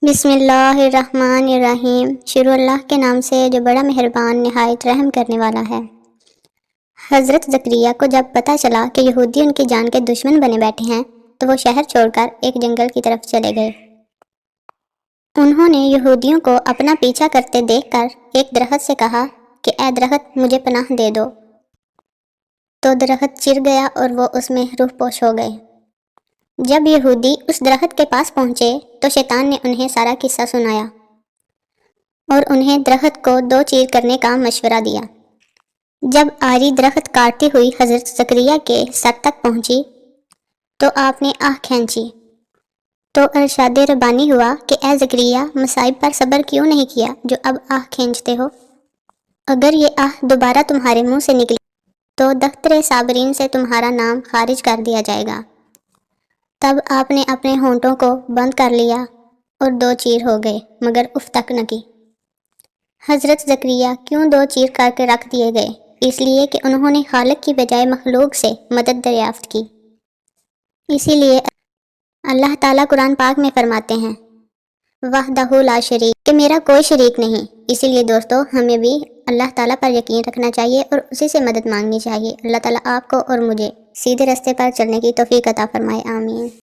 بسم اللہ الرحمن الرحیم۔ شروع اللہ کے نام سے جو بڑا مہربان نہایت رحم کرنے والا ہے۔ حضرت زکریا کو جب پتہ چلا کہ یہودی ان کی جان کے دشمن بنے بیٹھے ہیں تو وہ شہر چھوڑ کر ایک جنگل کی طرف چلے گئے۔ انہوں نے یہودیوں کو اپنا پیچھا کرتے دیکھ کر ایک درخت سے کہا کہ اے درخت مجھے پناہ دے دو، تو درخت چر گیا اور وہ اس میں روح پوش ہو گئے۔ جب یہودی اس درخت کے پاس پہنچے تو شیطان نے انہیں سارا قصہ سنایا اور انہیں درخت کو دو چیر کرنے کا مشورہ دیا۔ جب آری درخت کاٹتی ہوئی حضرت زکریا کے سر تک پہنچی تو آپ نے آہ کھینچی تو ارشاد ربانی ہوا کہ اے زکریا مصائب پر صبر کیوں نہیں کیا جو اب آہ کھینچتے ہو؟ اگر یہ آہ دوبارہ تمہارے منہ سے نکلی تو دفتر صابرین سے تمہارا نام خارج کر دیا جائے گا۔ تب آپ نے اپنے ہونٹوں کو بند کر لیا اور دو چیر ہو گئے مگر اف تک نہ کی۔ حضرت زکریا کیوں دو چیر کر کے رکھ دیے گئے؟ اس لیے کہ انہوں نے خالق کی بجائے مخلوق سے مدد دریافت کی۔ اسی لیے اللہ تعالیٰ قرآن پاک میں فرماتے ہیں وحدہ لا شریک، کہ میرا کوئی شریک نہیں۔ اسی لیے دوستو ہمیں بھی اللہ تعالیٰ پر یقین رکھنا چاہیے اور اسی سے مدد مانگنی چاہیے۔ اللہ تعالیٰ آپ کو اور مجھے سیدھے راستے پر چلنے کی توفیق عطا فرمائے، آمین۔